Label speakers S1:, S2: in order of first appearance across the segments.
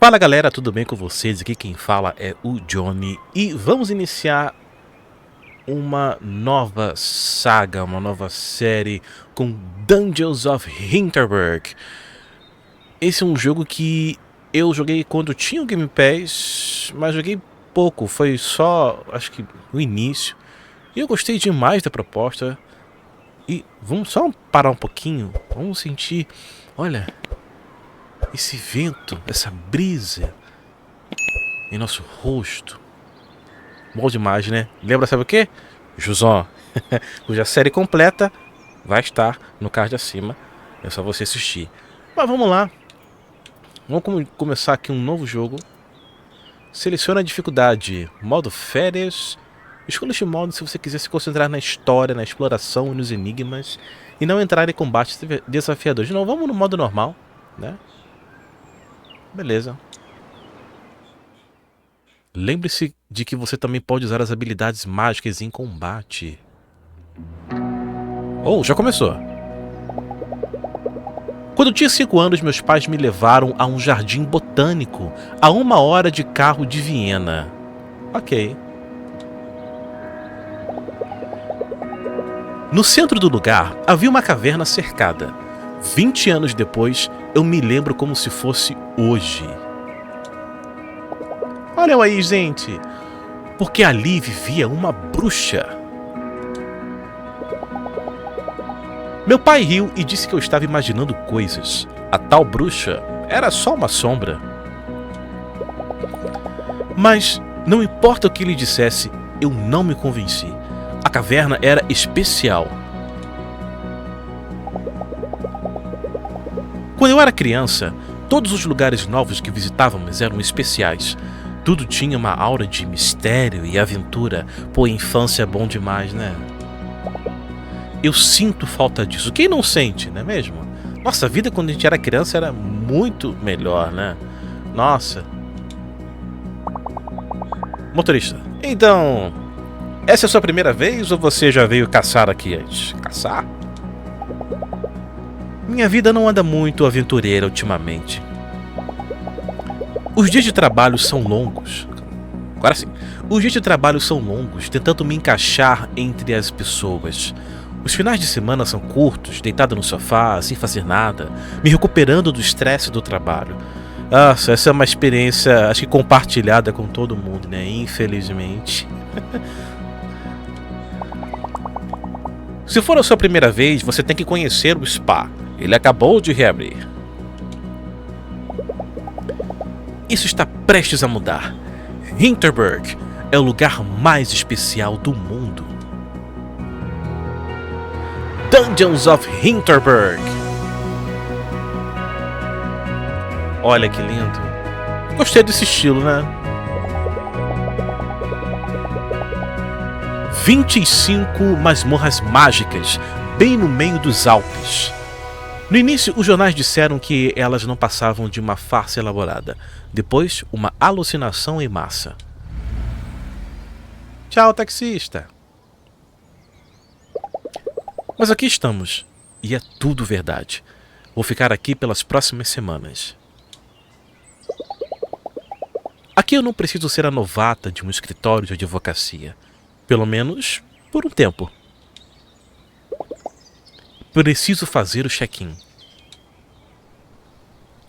S1: Fala galera, tudo bem com vocês? Aqui quem fala é o Johnny e vamos iniciar uma nova saga, uma nova série com Dungeons of Hinterberg. Esse é um jogo que eu joguei quando tinha o Game Pass, mas joguei pouco, foi só, acho que o início. E eu gostei demais da proposta. E vamos só parar um pouquinho, vamos sentir, olha, esse vento, essa brisa em nosso rosto. Bom demais, né? Lembra, sabe o que? Jusão, cuja série completa vai estar no card acima. É só você assistir. Mas vamos lá. Vamos começar aqui um novo jogo. Selecione a dificuldade. Modo férias. Escolha este modo se você quiser se concentrar na história, na exploração e nos enigmas. E não entrar em combates desafiadores. Não, vamos no modo normal, né? Beleza. Lembre-se de que você também pode usar as habilidades mágicas em combate. Oh, já começou. Quando tinha 5 anos, meus pais me levaram a um jardim botânico a 1 hora de carro de Viena. Ok. No centro do lugar havia uma caverna cercada. 20 anos depois, eu me lembro como se fosse hoje. Olha aí, gente, porque ali vivia uma bruxa. Meu pai riu e disse que eu estava imaginando coisas. A tal bruxa era só uma sombra. Mas, não importa o que ele dissesse, eu não me convenci. A caverna era especial. Quando eu era criança, todos os lugares novos que visitávamos eram especiais. Tudo tinha uma aura de mistério e aventura. Pô, infância é bom demais, né? Eu sinto falta disso. Quem não sente, não é mesmo? Nossa, a vida quando a gente era criança era muito melhor, né? Nossa. Motorista, então, essa é a sua primeira vez ou você já veio caçar aqui antes? Caçar? Minha vida não anda muito aventureira ultimamente. Os dias de trabalho são longos. Agora sim. Os dias de trabalho são longos, tentando me encaixar entre as pessoas. Os finais de semana são curtos, deitado no sofá, sem fazer nada, me recuperando do estresse do trabalho. Nossa, essa é uma experiência, acho que compartilhada com todo mundo, né? Infelizmente. Se for a sua primeira vez, você tem que conhecer o spa. Ele acabou de reabrir. Isso está prestes a mudar. Hinterberg é o lugar mais especial do mundo. Dungeons of Hinterberg. Olha que lindo. Gostei desse estilo, né? 25 masmorras mágicas, bem no meio dos Alpes. No início, os jornais disseram que elas não passavam de uma farsa elaborada. Depois, uma alucinação em massa. Tchau, taxista. Mas aqui estamos. E é tudo verdade. Vou ficar aqui pelas próximas semanas. Aqui eu não preciso ser a novata de um escritório de advocacia. Pelo menos por um tempo. Preciso fazer o check-in.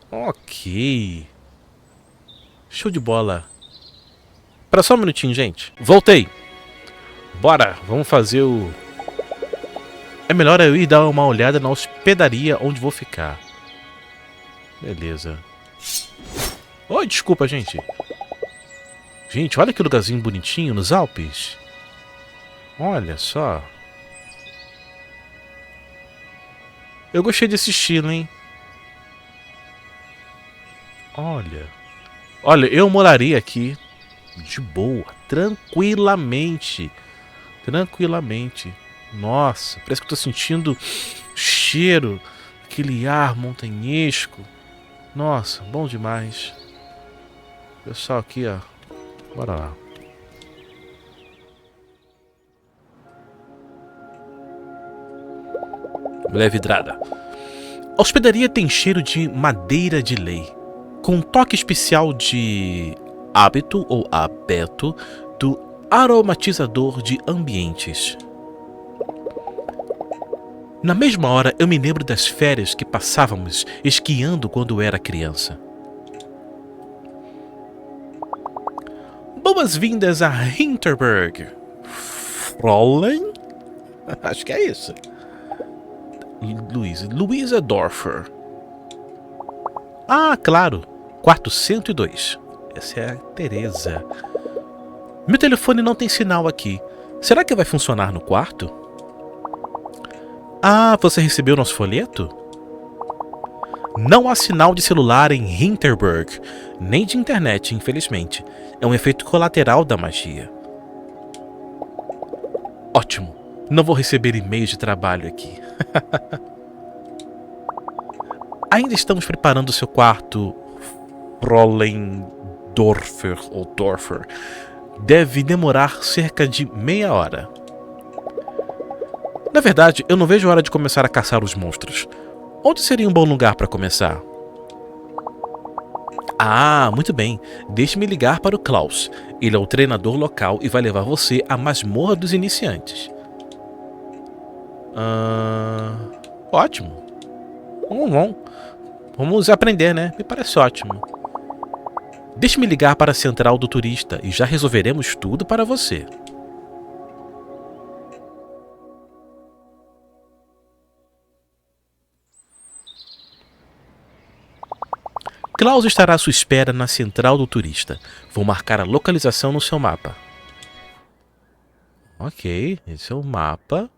S1: Ok. Show de bola. Espera só um minutinho, gente. Voltei. Bora, vamos fazer o... É melhor eu ir dar uma olhada na hospedaria onde vou ficar. Beleza. Oi, desculpa, gente. Gente, olha que lugarzinho bonitinho nos Alpes. Olha só. Eu gostei desse estilo, hein? Olha, eu moraria aqui de boa, tranquilamente. Nossa, parece que eu tô sentindo cheiro, aquele ar montanhesco. Nossa, bom demais. Pessoal aqui, ó. Bora lá. Mulher vidrada. A hospedaria tem cheiro de madeira de lei. com um toque especial de hábito ou abeto do aromatizador de ambientes. Na mesma hora, eu me lembro das férias que passávamos esquiando quando era criança. Boas-vindas a Hinterberg. Fräulein? Acho que é isso. Luísa Dorfer. Ah, claro. Quarto 102. Essa é a Teresa. Meu telefone não tem sinal aqui. Será que vai funcionar no quarto? Ah, você recebeu nosso folheto? Não há sinal de celular em Hinterberg, nem de internet, infelizmente. É um efeito colateral da magia. Ótimo. Não vou receber e-mails de trabalho aqui. Ainda estamos preparando seu quarto, Fräulein Dorfer ou Dorfer. Deve demorar cerca de meia hora. Na verdade, eu não vejo a hora de começar a caçar os monstros. Onde seria um bom lugar para começar? Ah, muito bem. Deixe-me ligar para o Klaus. Ele é o treinador local e vai levar você à masmorra dos iniciantes. Ótimo. Vamos aprender, né? Me parece ótimo. Deixe-me ligar para a central do turista e já resolveremos tudo para você. Klaus estará à sua espera na central do turista. Vou marcar a localização no seu mapa. Ok, esse é o mapa.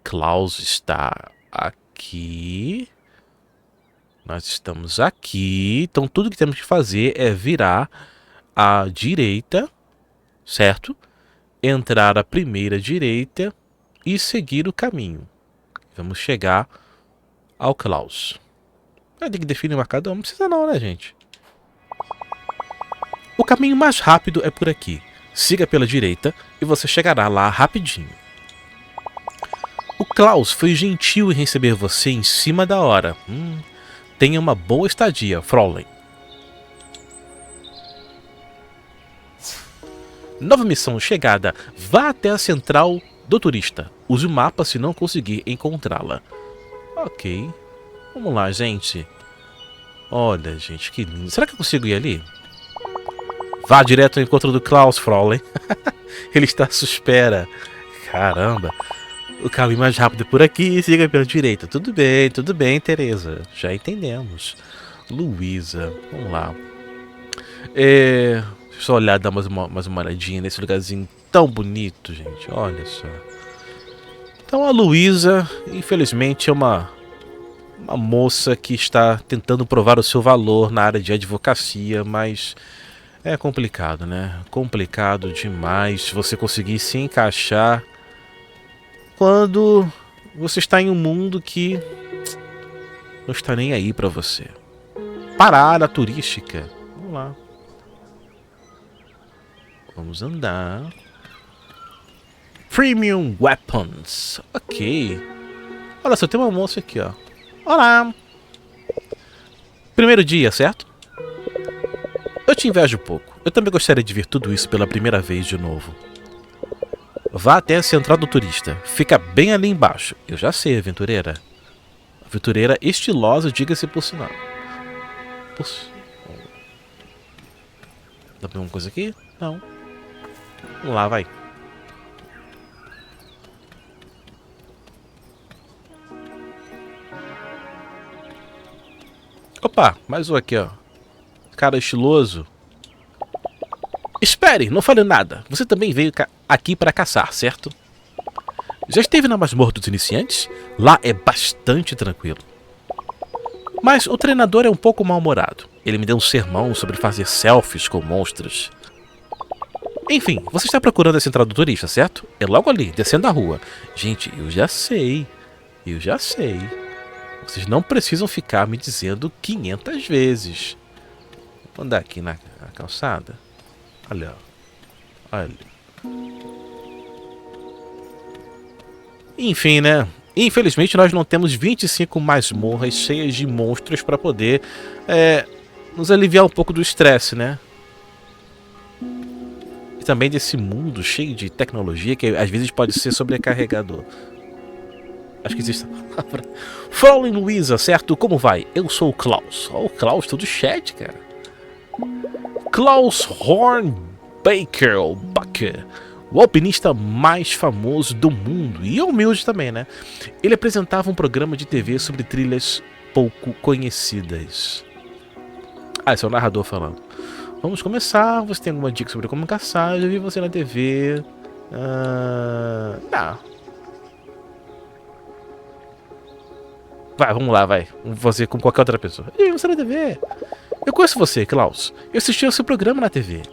S1: Klaus está aqui. Nós estamos aqui. Então tudo que temos que fazer é virar à direita, certo? Entrar à primeira direita e seguir o caminho. Vamos chegar ao Klaus. Tem que definir o marcador? Não precisa não, né, gente? O caminho mais rápido é por aqui. Siga pela direita e você chegará lá rapidinho. O Klaus foi gentil em receber você em cima da hora. Tenha uma boa estadia, Fräulein. Nova missão chegada. Vá até a central do turista. Use o mapa se não conseguir encontrá-la. Ok. Vamos lá, gente. Olha, gente, que lindo. Será que eu consigo ir ali? Vá direto ao encontro do Klaus, Fräulein. Ele está à sua espera. Caramba. O caminho mais rápido é por aqui, siga pela direita. Tudo bem, Teresa. Já entendemos. Luísa, vamos lá. Deixa eu só olhar, dar mais uma olhadinha nesse lugarzinho tão bonito, gente. Olha só. Então a Luísa, infelizmente, é uma moça que está tentando provar o seu valor na área de advocacia, mas é complicado, né? Complicado demais você conseguir se encaixar quando você está em um mundo que não está nem aí para você. Parada turística. Vamos lá. Vamos andar. Premium Weapons. Ok. Olha só, tem uma moça aqui, ó. Olá. Primeiro dia, certo? Eu te invejo um pouco. Eu também gostaria de ver tudo isso pela primeira vez de novo. Vá até a central do turista. Fica bem ali embaixo. Eu já sei, aventureira. Aventureira estilosa, diga-se por sinal. Dá pra ver uma coisa aqui? Não. Vamos lá, vai. Opa, mais um aqui, ó. Cara estiloso. Espere, não fale nada. Você também veio aqui para caçar, certo? Já esteve na masmorra dos iniciantes? Lá é bastante tranquilo. Mas o treinador é um pouco mal-humorado. Ele me deu um sermão sobre fazer selfies com monstros. Enfim, você está procurando a central do turista, certo? É logo ali, descendo a rua. Gente, eu já sei. Vocês não precisam ficar me dizendo 500 vezes. Vou andar aqui na calçada. Olha. Enfim, né? Infelizmente nós não temos 25 masmorras cheias de monstros para poder nos aliviar um pouco do estresse, né? E também desse mundo cheio de tecnologia que às vezes pode ser sobrecarregador. Acho que existe essa palavra. Fraulein Luisa, certo? Como vai? Eu sou o Klaus. Ó, o Klaus, todo chat, cara. Klaus Hornbacher, ou Baker, o alpinista mais famoso do mundo, e humilde também, né? Ele apresentava um programa de TV sobre trilhas pouco conhecidas. Ah, esse é o narrador falando. Vamos começar, você tem alguma dica sobre como caçar? Eu já vi você na TV. Não. Vai, vamos lá, vai. Vamos fazer com qualquer outra pessoa. E você na TV? Eu conheço você, Klaus. Eu assisti ao seu programa na TV.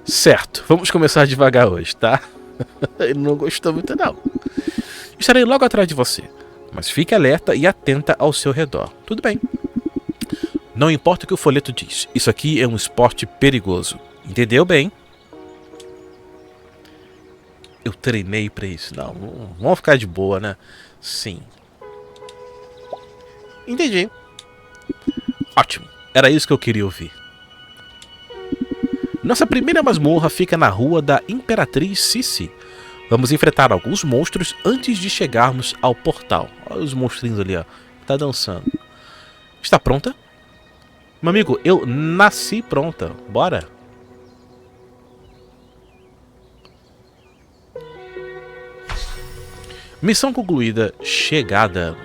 S1: Certo, vamos começar devagar hoje, tá? Ele não gostou muito, não. Estarei logo atrás de você, mas fique alerta e atenta ao seu redor. Tudo bem. Não importa o que o folheto diz, isso aqui é um esporte perigoso. Entendeu bem? Eu treinei pra isso. Não, vamos ficar de boa, né? Sim. Entendi. Ótimo, era isso que eu queria ouvir. Nossa primeira masmorra fica na rua da Imperatriz Sissi. Vamos enfrentar alguns monstros antes de chegarmos ao portal. Olha os monstrinhos ali, ó. Tá dançando. Está pronta? Meu amigo, eu nasci pronta. Bora? Missão concluída. Chegada.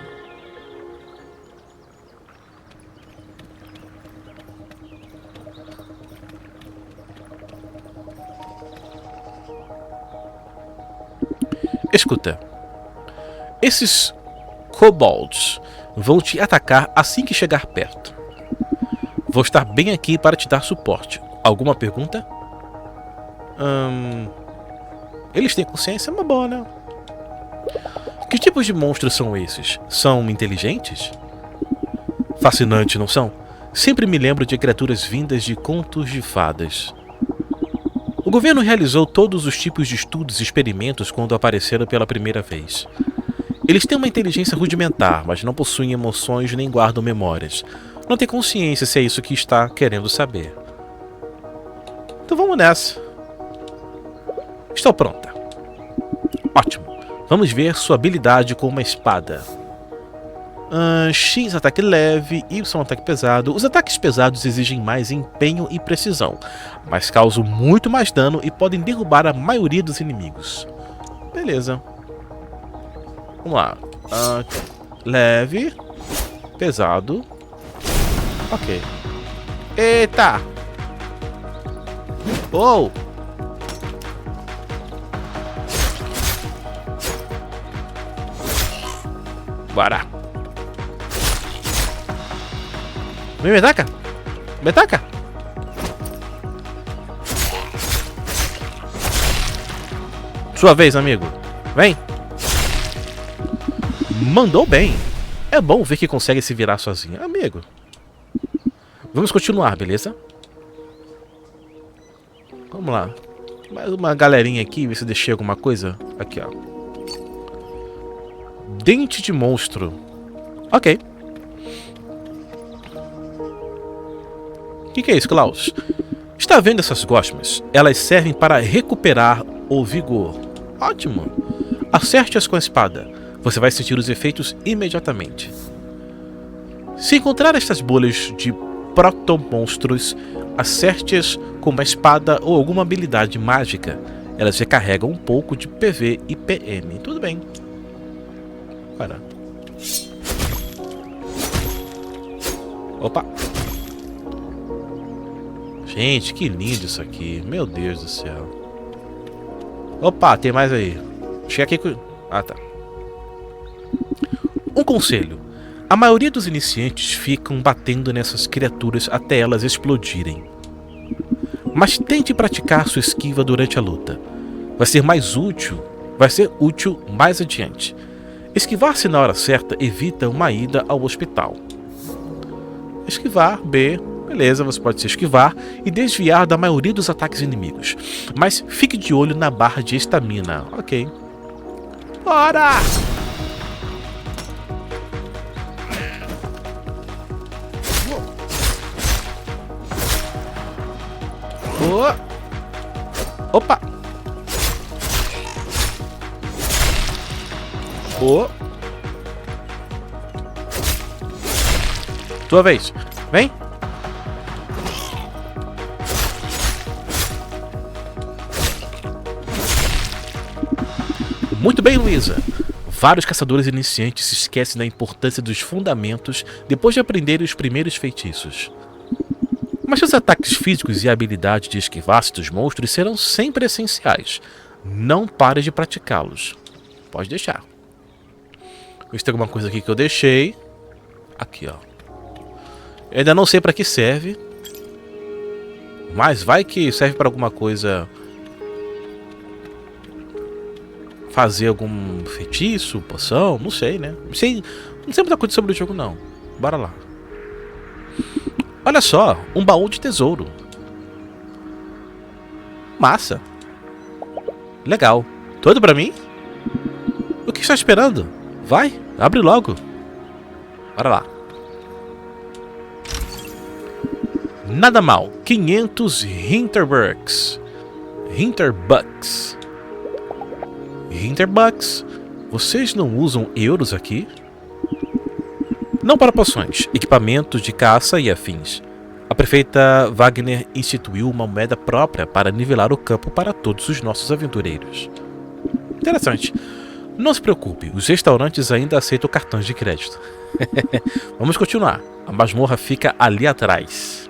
S1: Escuta. Esses kobolds vão te atacar assim que chegar perto. Vou estar bem aqui para te dar suporte. Alguma pergunta? Eles têm consciência? É uma boa, né? Que tipos de monstros são esses? São inteligentes? Fascinantes, não são? Sempre me lembro de criaturas vindas de contos de fadas. O governo realizou todos os tipos de estudos e experimentos quando apareceram pela primeira vez. Eles têm uma inteligência rudimentar, mas não possuem emoções nem guardam memórias. Não tem consciência se é isso que está querendo saber. Então vamos nessa. Estou pronta. Ótimo. Vamos ver sua habilidade com uma espada. X ataque leve, Y ataque pesado. Os ataques pesados exigem mais empenho e precisão, mas causam muito mais dano e podem derrubar a maioria dos inimigos. Beleza. Vamos lá. Leve. Pesado. Ok. Eita! Oh! Bora! Me ataca! Me ataca! Sua vez, amigo. Vem! Mandou bem! É bom ver que consegue se virar sozinho. Amigo. Vamos continuar, beleza? Vamos lá. Mais uma galerinha aqui, ver se deixei alguma coisa. Aqui, ó. Dente de monstro. Ok. O que é isso, Klaus? Está vendo essas gosmas? Elas servem para recuperar o vigor. Ótimo. Acerte-as com a espada. Você vai sentir os efeitos imediatamente. Se encontrar estas bolhas de protomonstros, acerte-as com uma espada ou alguma habilidade mágica. Elas recarregam um pouco de PV e PM. Tudo bem. Para. Opa. Gente, que lindo isso aqui. Meu Deus do céu. Opa, tem mais aí. Chega aqui. Ah, tá. Um conselho. A maioria dos iniciantes ficam batendo nessas criaturas até elas explodirem. Mas tente praticar sua esquiva durante a luta. Vai ser útil mais adiante. Esquivar-se na hora certa evita uma ida ao hospital. Esquivar, B. Beleza, você pode se esquivar e desviar da maioria dos ataques inimigos. Mas fique de olho na barra de estamina. Ok. Bora! Oh. Opa! Oh. Tua vez. Vem. Muito bem, Luísa. Vários caçadores iniciantes se esquecem da importância dos fundamentos depois de aprenderem os primeiros feitiços. Mas seus ataques físicos e a habilidade de esquivar-se dos monstros serão sempre essenciais. Não pare de praticá-los. Pode deixar. Ver se tem alguma coisa aqui que eu deixei. Aqui, ó. Eu ainda não sei para que serve. Mas vai que serve para alguma coisa. Fazer algum feitiço, poção, não sei, né? Não sei muita coisa sobre o jogo, não. Bora lá. Olha só, um baú de tesouro. Massa. Legal. Todo pra mim? O que está esperando? Vai, abre logo. Bora lá. Nada mal. 500 Hinterbucks. Hinterbucks? Vocês não usam euros aqui? Não para poções, equipamentos de caça e afins. A prefeita Wagner instituiu uma moeda própria para nivelar o campo para todos os nossos aventureiros. Interessante. Não se preocupe, os restaurantes ainda aceitam cartões de crédito. Vamos continuar. A masmorra fica ali atrás.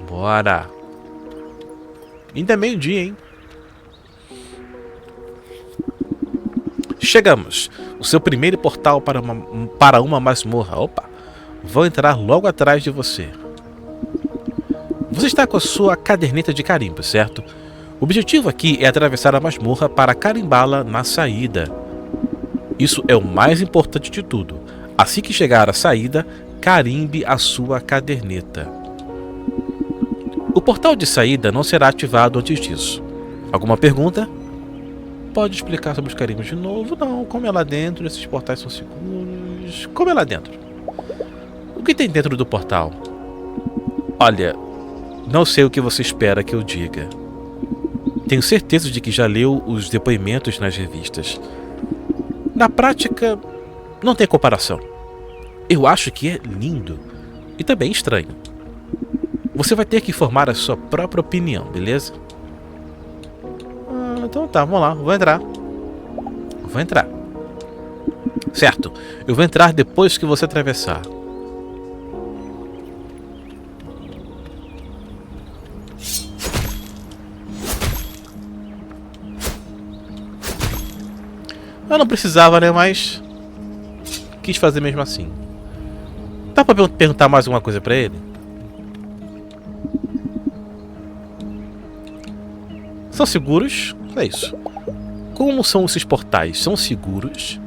S1: Bora. Ainda é meio-dia, hein? Chegamos. O seu primeiro portal para uma masmorra. Opa. Vou entrar logo atrás de você. Você está com a sua caderneta de carimbo, certo? O objetivo aqui é atravessar a masmorra para carimbá-la na saída. Isso é o mais importante de tudo. Assim que chegar à saída, carimbe a sua caderneta. O portal de saída não será ativado antes disso. Alguma pergunta? Pode explicar sobre os carimbos de novo? Não, como é lá dentro, esses portais são seguros. Como é lá dentro? O que tem dentro do portal? Olha, não sei o que você espera que eu diga. Tenho certeza de que já leu os depoimentos nas revistas. Na prática, não tem comparação. Eu acho que é lindo e também estranho. Você vai ter que formar a sua própria opinião, beleza? Então tá, vamos lá, vou entrar. Certo, eu vou entrar depois que você atravessar. Eu não precisava, né, mas quis fazer mesmo assim. Dá pra perguntar mais alguma coisa pra ele? São seguros? É isso. Como são esses portais? São seguros?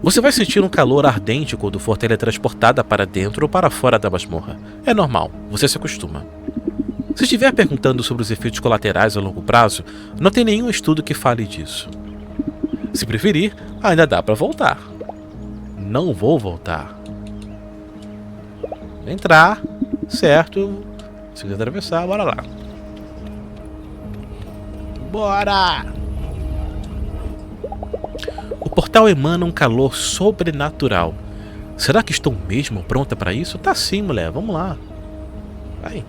S1: Você vai sentir um calor ardente quando for teletransportada para dentro ou para fora da masmorra. É normal, você se acostuma. Se estiver perguntando sobre os efeitos colaterais a longo prazo, não tem nenhum estudo que fale disso. Se preferir, ainda dá para voltar. Não vou voltar. Entrar, certo. Se quiser atravessar, bora lá. Bora! O portal emana um calor sobrenatural. Será que estou mesmo pronta para isso? Tá sim, mulher. Vamos lá. Vai.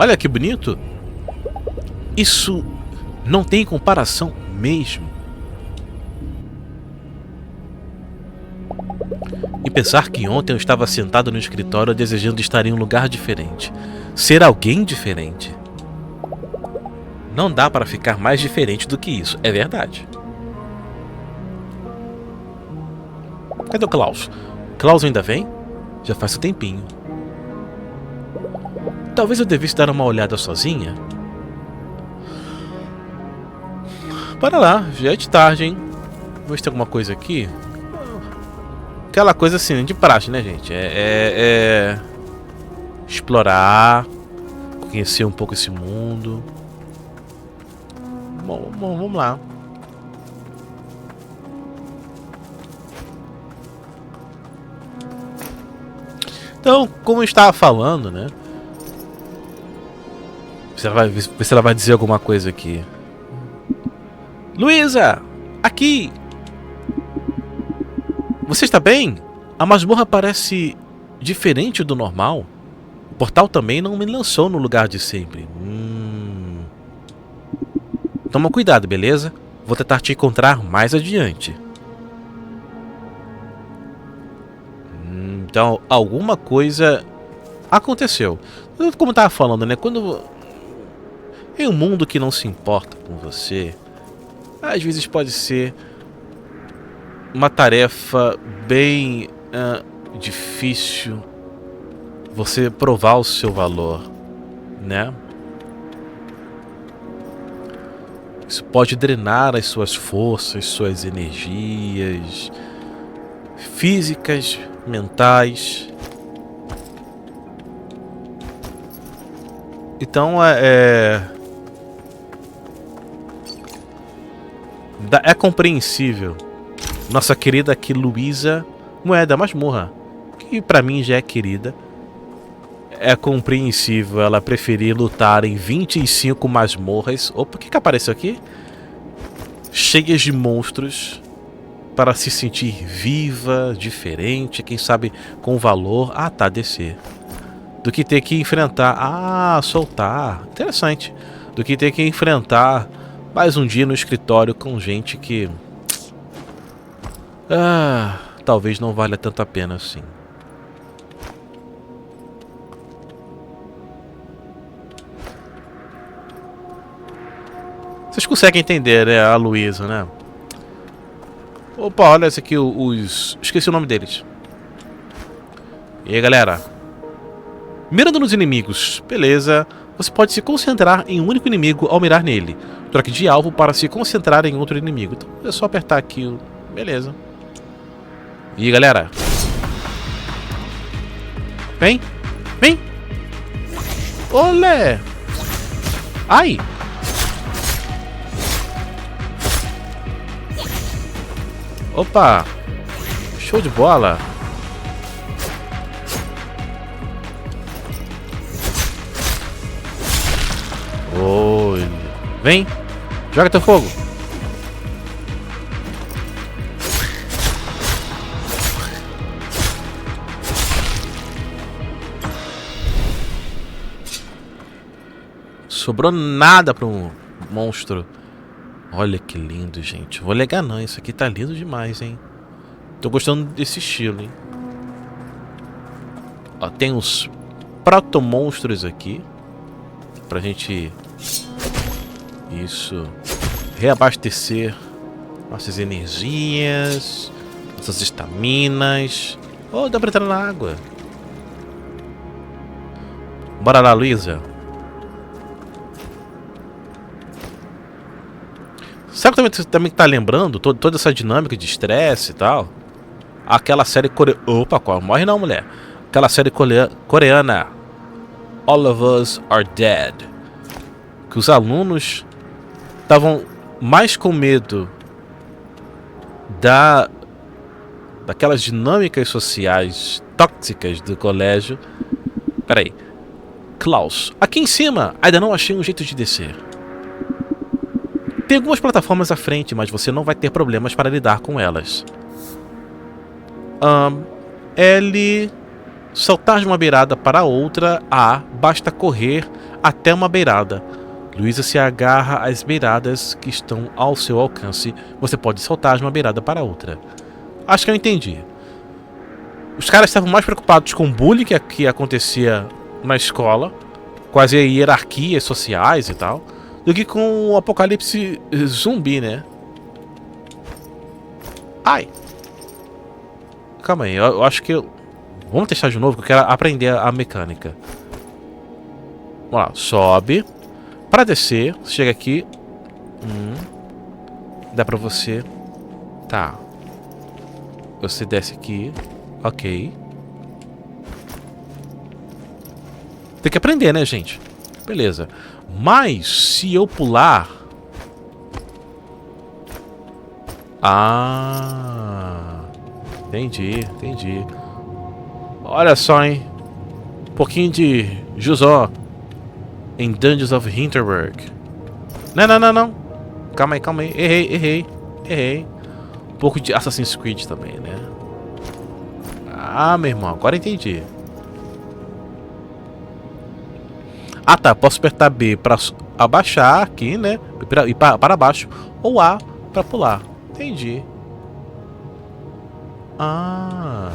S1: Olha que bonito. Isso não tem comparação mesmo. E pensar que ontem eu estava sentado no escritório desejando estar em um lugar diferente. Ser alguém diferente. Não dá para ficar mais diferente do que isso, é verdade. Cadê o Klaus? Klaus ainda vem? Já faz um tempinho. Talvez eu devesse dar uma olhada sozinha. Bora lá, já é de tarde, hein? Vou ver se tem alguma coisa aqui. Aquela coisa assim, de praxe, né, gente? explorar, conhecer um pouco esse mundo. Bom, vamos lá. Então, como eu estava falando, né? Você vai ver se ela vai dizer alguma coisa aqui. Luísa! Aqui! Você está bem? A masmorra parece diferente do normal. O portal também não me lançou no lugar de sempre. Toma cuidado, beleza? Vou tentar te encontrar mais adiante. Então, alguma coisa aconteceu. Como eu estava falando, né? Quando em um mundo que não se importa com você, às vezes pode ser uma tarefa bem difícil você provar o seu valor, né? Isso pode drenar as suas forças, suas energias físicas, mentais. Então é compreensível. Nossa querida aqui Luísa Moeda Masmorra, que pra mim já é querida, é compreensível ela preferir lutar em 25 masmorras. Opa, o que apareceu aqui? Cheias de monstros, para se sentir viva, diferente, quem sabe com valor. Ah, tá, descer. Do que ter que enfrentar... Ah, soltar. Interessante. Do que ter que enfrentar mais um dia no escritório com gente que... talvez não valha tanto a pena assim. Vocês conseguem entender, né, a Luísa, né? Opa, olha esse aqui, os... Esqueci o nome deles. E aí, galera? Mirando nos inimigos. Beleza. Você pode se concentrar em um único inimigo ao mirar nele. Troque de alvo para se concentrar em outro inimigo. Então é só apertar aqui. Beleza. E aí, galera? Vem. Vem. Olé. Ai. Opa. Show de bola. Oi. Vem. Joga teu fogo. Sobrou nada para um monstro. Olha que lindo, gente. Vou alegar não, isso aqui tá lindo demais, hein. Tô gostando desse estilo, hein. Ó, tem uns proto-monstros aqui pra gente... Isso. Reabastecer nossas energias, nossas estaminas. Oh, dá pra entrar na água. Bora lá, Luísa. Sabe o que você também tá lembrando? Toda essa dinâmica de estresse e tal. Aquela série coreana... Opa, morre não, mulher. Aquela série coreana All of Us Are Dead. Que os alunos estavam mais com medo daquelas dinâmicas sociais tóxicas do colégio. Peraí. Klaus, aqui em cima ainda não achei um jeito de descer. Tem algumas plataformas à frente, mas você não vai ter problemas para lidar com elas. L. Saltar de uma beirada para outra. A. Basta correr até uma beirada. Luísa se agarra às beiradas que estão ao seu alcance. Você pode saltar de uma beirada para outra. Acho que eu entendi. Os caras estavam mais preocupados com o bullying que acontecia na escola, com as hierarquias sociais e tal, do que com o apocalipse zumbi, né? Ai! Calma aí, eu acho que vamos testar de novo, que eu quero aprender a mecânica. Vamos lá, sobe. Para descer, você chega aqui. Dá pra você... Tá. Você desce aqui. Ok. Tem que aprender, né, gente? Beleza. Mas se eu pular... Ah... Entendi, entendi. Olha só, hein? Um pouquinho de Jusó em Dungeons of Hinterberg. Não, não, não, não. Calma aí, calma aí. Errei. Um pouco de Assassin's Creed também, né? Ah, meu irmão, agora entendi. Ah, tá. Posso apertar B para abaixar aqui, né? E para baixo. Ou A para pular. Entendi. Ah.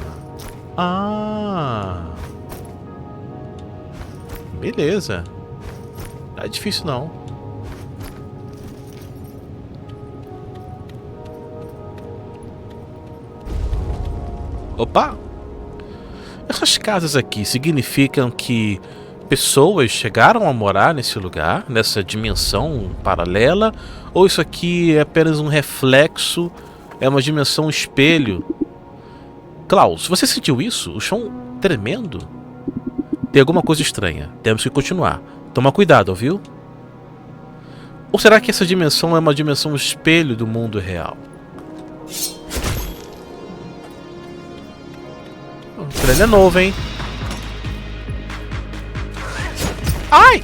S1: Ah. Beleza. Não é difícil, não. Opa! Essas casas aqui significam que pessoas chegaram a morar nesse lugar, nessa dimensão paralela? Ou isso aqui é apenas um reflexo, é uma dimensão espelho? Klaus, você sentiu isso? O chão tremendo? Tem alguma coisa estranha. Temos que continuar. Toma cuidado, ouviu? Ou será que essa dimensão é uma dimensão espelho do mundo real? O trem é novo, hein? Ai!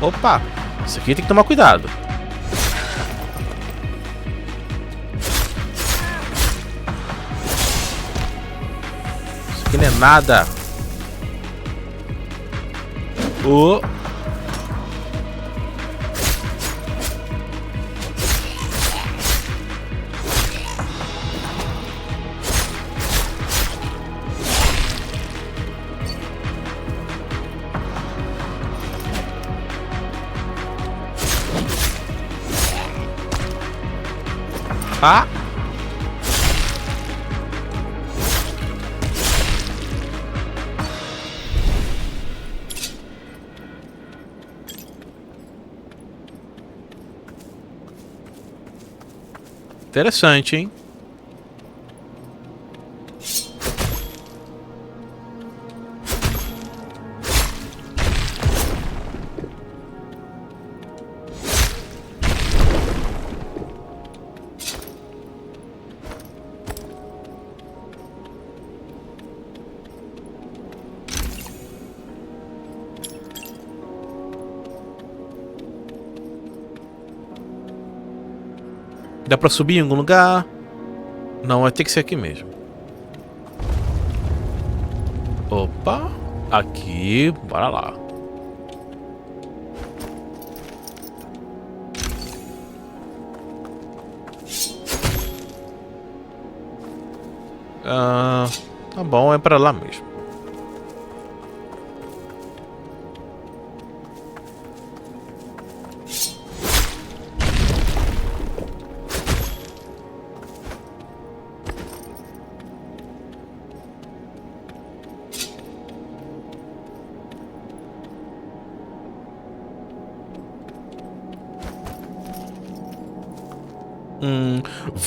S1: Opa! Isso aqui tem que tomar cuidado. Isso aqui não é nada. Oh! Ah! Interessante, hein? Dá pra subir em algum lugar? Não, vai ter que ser aqui mesmo. Opa! Aqui, bora lá. Tá bom, é pra lá mesmo.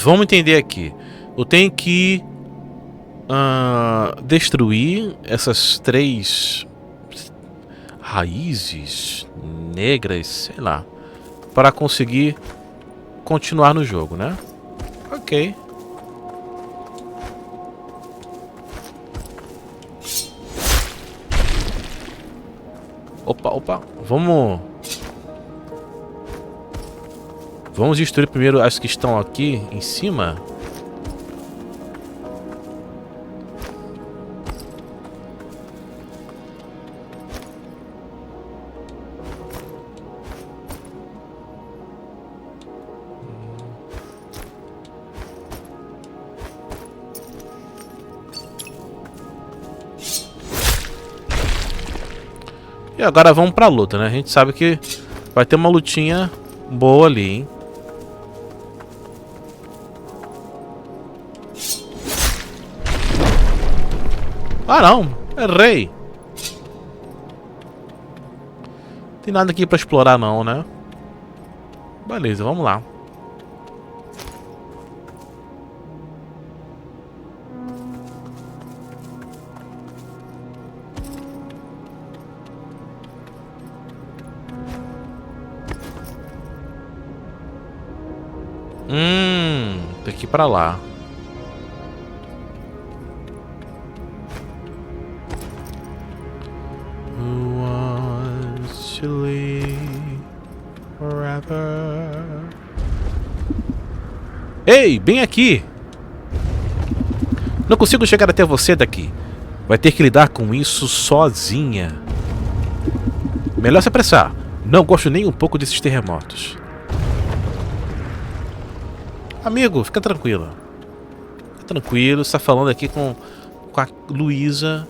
S1: Vamos entender aqui. Eu tenho que destruir essas 3 raízes negras, sei lá, para conseguir continuar no jogo, né? Ok. Opa. Vamos destruir primeiro as que estão aqui em cima. E agora vamos pra luta, né? A gente sabe que vai ter uma lutinha boa ali, hein? Ah, não. Errei. Tem nada aqui pra explorar não, né? Beleza, vamos lá. Tem que ir pra lá. Who wants to live forever? Ei, bem aqui! Não consigo chegar até você daqui. Vai ter que lidar com isso sozinha. Melhor se apressar. Não gosto nem um pouco desses terremotos. Amigo, fica tranquilo. Fica tranquilo, você tá falando aqui com a Luísa.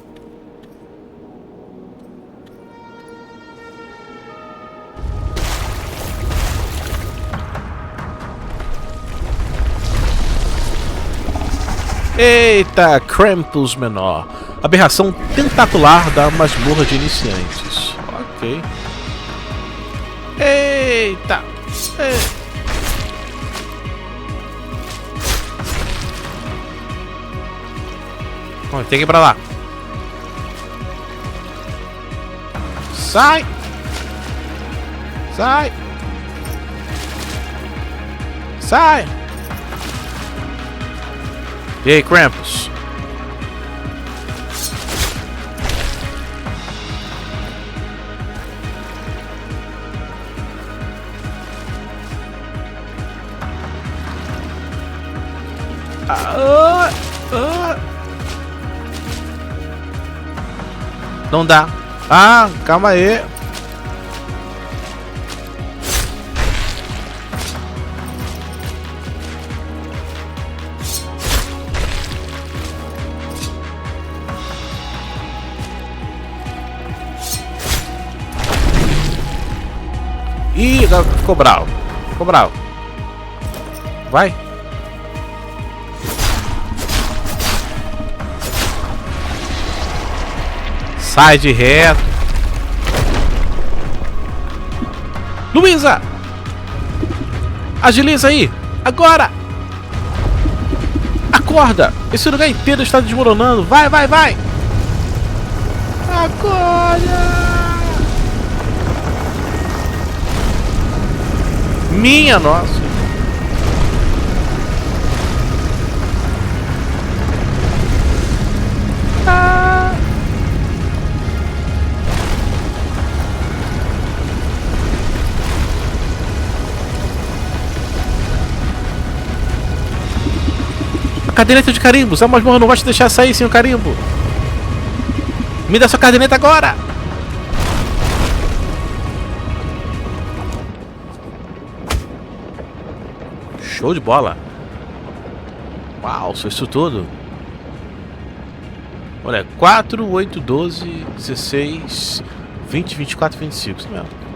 S1: Eita, Krampus menor. Aberração tentacular da masmorra de iniciantes. Ok. Eita. Tem que ir pra lá. Sai. Sai. Sai. E aí, Krampus? Não dá. Ah, calma aí. Ih, agora ficou bravo. Ficou bravo. Vai. Sai de reto. Luísa! Agiliza aí! Agora! Acorda! Esse lugar inteiro está desmoronando. Vai, vai, vai! Acorda! Minha nossa! Caderneta de carimbos, a masmorra não vai te deixar sair sem o carimbo. Me dá sua caderneta agora. Show de bola. Uau, foi isso tudo. Olha, 4, 8, 12, 16, 20, 24, 25, isso mesmo.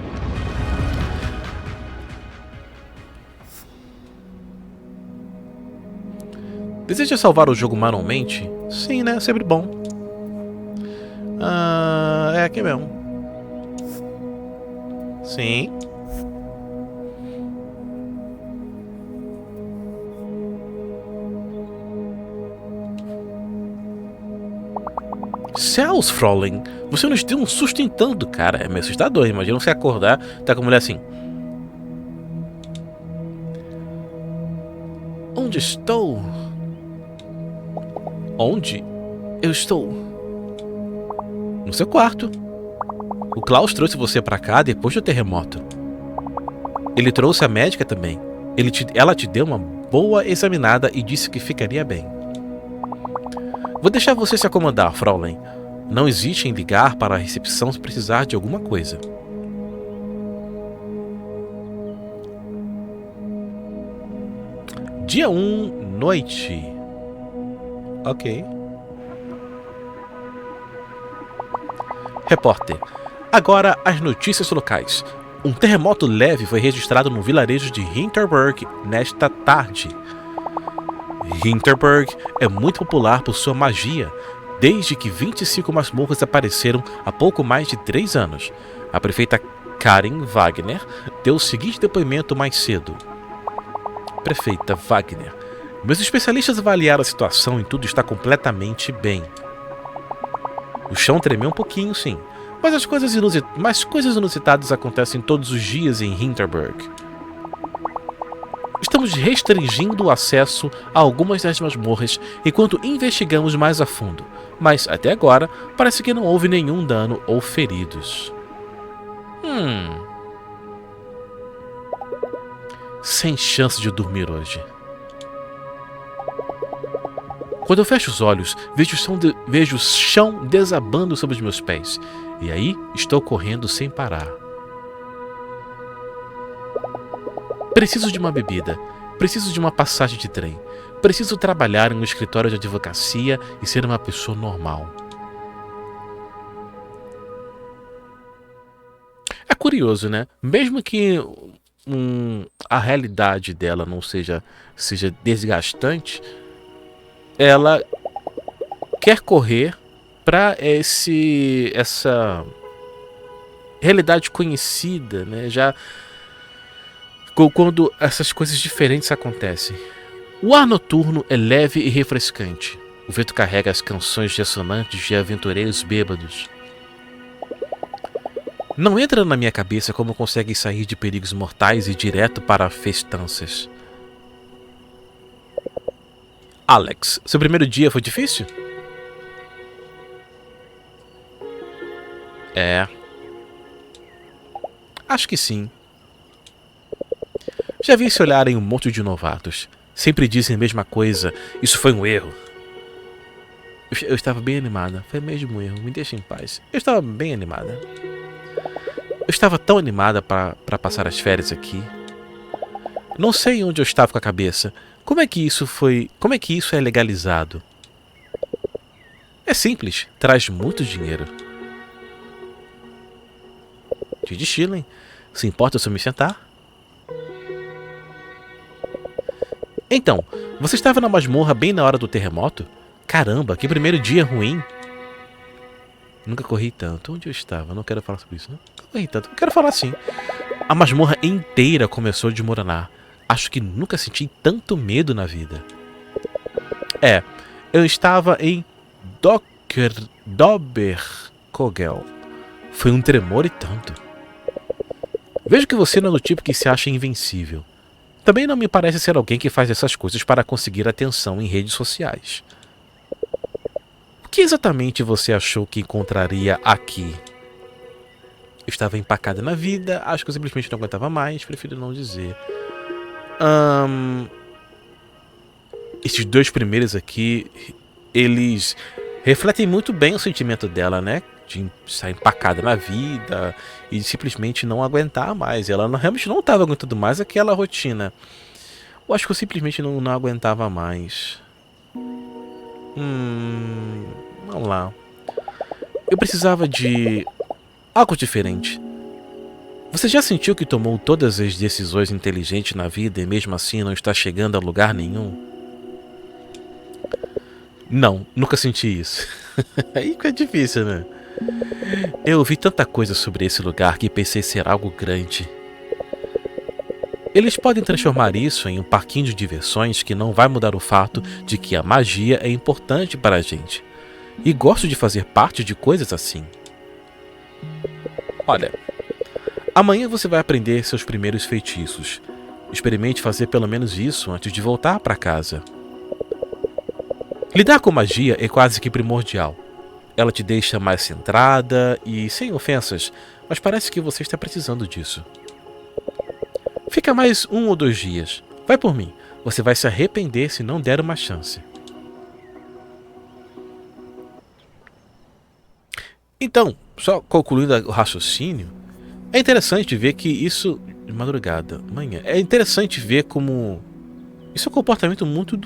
S1: Deseja salvar o jogo manualmente? Sim, né? Sempre bom. É aqui mesmo. Sim. Céus, Fraulein! Você nos deu um susto em tanto, cara. É meio assustador. Imagina você acordar, tá com a mulher assim. Onde estou? Onde eu estou? No seu quarto. O Klaus trouxe você pra cá depois do terremoto. Ele trouxe a médica também. Ela te deu uma boa examinada e disse que ficaria bem. Vou deixar você se acomodar, Fraulein. Não hesite em ligar para a recepção se precisar de alguma coisa. Dia 1, noite. Ok. Repórter. Agora as notícias locais. Um terremoto leve foi registrado no vilarejo de Hinterberg nesta tarde. Hinterberg é muito popular por sua magia, desde que 25 masmorras apareceram há pouco mais de 3 anos. A prefeita Karen Wagner deu o seguinte depoimento mais cedo. Prefeita Wagner. Meus especialistas avaliaram a situação e tudo está completamente bem. O chão tremeu um pouquinho, sim, mas coisas inusitadas acontecem todos os dias em Hinterberg. Estamos restringindo o acesso a algumas das masmorras enquanto investigamos mais a fundo, mas até agora parece que não houve nenhum dano ou feridos. Sem chance de dormir hoje. Quando eu fecho os olhos, vejo o chão desabando sob os meus pés. E aí, estou correndo sem parar. Preciso de uma bebida. Preciso de uma passagem de trem. Preciso trabalhar em um escritório de advocacia e ser uma pessoa normal. É curioso, né? Mesmo que a realidade dela não seja desgastante, ela quer correr para essa realidade conhecida, né? Já quando essas coisas diferentes acontecem. O ar noturno é leve e refrescante. O vento carrega as canções dissonantes de aventureiros bêbados. Não entra na minha cabeça como conseguem sair de perigos mortais e direto para festanças. Alex, seu primeiro dia foi difícil? Acho que sim. Já vi se olharem um monte de novatos. Sempre dizem a mesma coisa. Isso foi um erro. Eu estava bem animada. Foi mesmo um erro. Me deixa em paz. Eu estava bem animada. Eu estava tão animada para passar as férias aqui. Não sei onde eu estava com a cabeça. Como é que isso é legalizado? É simples. Traz muito dinheiro. De Schilling. Se importa se eu me sentar? Então, você estava na masmorra bem na hora do terremoto? Caramba, que primeiro dia ruim. Nunca corri tanto. Onde eu estava? Não quero falar sobre isso, não. Nunca corri tanto. Não quero falar assim. A masmorra inteira começou a desmoronar. Acho que nunca senti tanto medo na vida. Eu estava em Doberkogel. Foi um tremor e tanto. Vejo que você não é do tipo que se acha invencível. Também não me parece ser alguém que faz essas coisas para conseguir atenção em redes sociais. O que exatamente você achou que encontraria aqui? Eu estava empacada na vida, acho que eu simplesmente não aguentava mais, prefiro não dizer. Esses dois primeiros aqui, eles refletem muito bem o sentimento dela, né? De estar empacada na vida e de simplesmente não aguentar mais. Ela realmente não estava aguentando mais aquela rotina. Eu acho que eu simplesmente não aguentava mais. Vamos lá. Eu precisava de algo diferente. Você já sentiu que tomou todas as decisões inteligentes na vida e mesmo assim não está chegando a lugar nenhum? Não, nunca senti isso. Aí que é difícil, né? Eu ouvi tanta coisa sobre esse lugar que pensei ser algo grande. Eles podem transformar isso em um parquinho de diversões que não vai mudar o fato de que a magia é importante para a gente. E gosto de fazer parte de coisas assim. Olha, amanhã você vai aprender seus primeiros feitiços. Experimente fazer pelo menos isso antes de voltar para casa. Lidar com magia é quase que primordial. Ela te deixa mais centrada e sem ofensas, mas parece que você está precisando disso. Fica mais 1 ou 2 dias. Vai por mim. Você vai se arrepender se não der uma chance. Então, só concluindo o raciocínio, é interessante ver que isso... De madrugada, manhã. É interessante ver como... Isso é um comportamento muito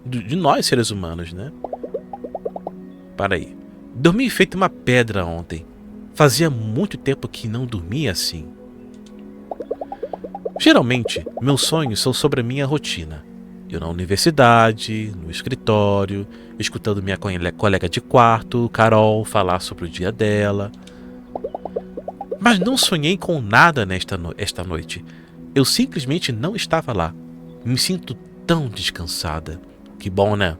S1: de nós, seres humanos, né? Para aí. Dormi feito uma pedra ontem. Fazia muito tempo que não dormia assim. Geralmente, meus sonhos são sobre a minha rotina. Eu na universidade, no escritório, escutando minha colega de quarto, Carol, falar sobre o dia dela. Mas não sonhei com nada esta noite. Eu simplesmente não estava lá. Me sinto tão descansada. Que bom, né?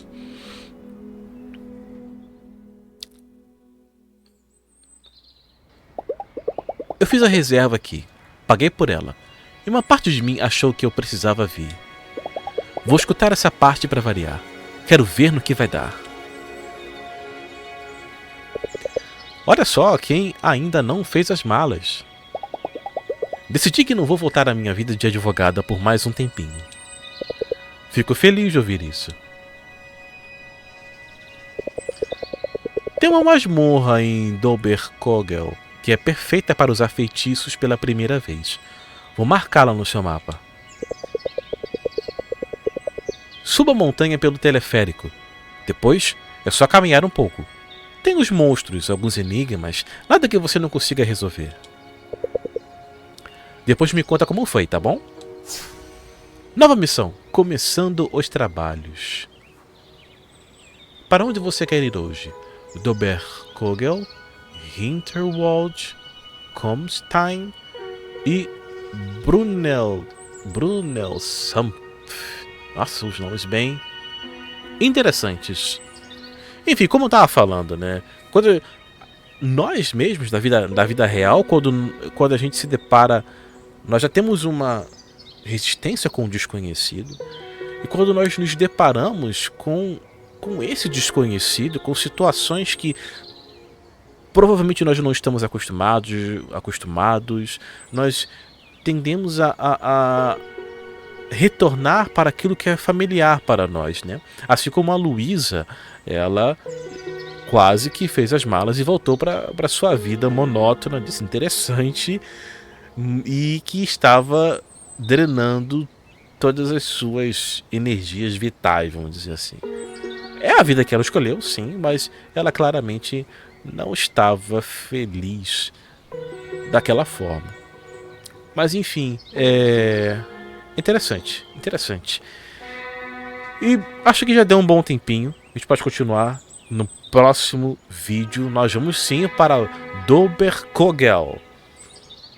S1: Eu fiz a reserva aqui. Paguei por ela. E uma parte de mim achou que eu precisava vir. Vou escutar essa parte para variar. Quero ver no que vai dar. Olha só quem ainda não fez as malas. Decidi que não vou voltar à minha vida de advogada por mais um tempinho. Fico feliz de ouvir isso. Tem uma masmorra em Doberkogel que é perfeita para usar feitiços pela primeira vez. Vou marcá-la no seu mapa. Suba a montanha pelo teleférico. Depois é só caminhar um pouco. Tem os monstros, alguns enigmas, nada que você não consiga resolver. Depois me conta como foi, tá bom? Nova missão. Começando os trabalhos. Para onde você quer ir hoje? Doberkogel, Hinterwald, Komstein e Brunelsamp. Nossa, os nomes bem interessantes. Enfim, como eu estava falando, né? Quando nós mesmos, da vida real, quando a gente se depara, nós já temos uma resistência com o desconhecido. E quando nós nos deparamos com esse desconhecido, com situações que provavelmente nós não estamos acostumados, nós tendemos a retornar para aquilo que é familiar para nós, né? Assim como a Luísa, ela quase que fez as malas e voltou para sua vida monótona, desinteressante e que estava drenando todas as suas energias vitais, vamos dizer assim. É a vida que ela escolheu, sim, mas ela claramente não estava feliz daquela forma. Mas enfim, interessante. E acho que já deu um bom tempinho. A gente pode continuar no próximo vídeo. Nós vamos sim para Doberkogel.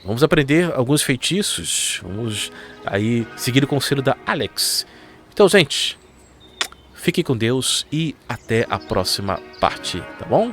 S1: Vamos aprender alguns feitiços. Vamos aí seguir o conselho da Alex. Então, gente, fiquem com Deus e até a próxima parte, tá bom?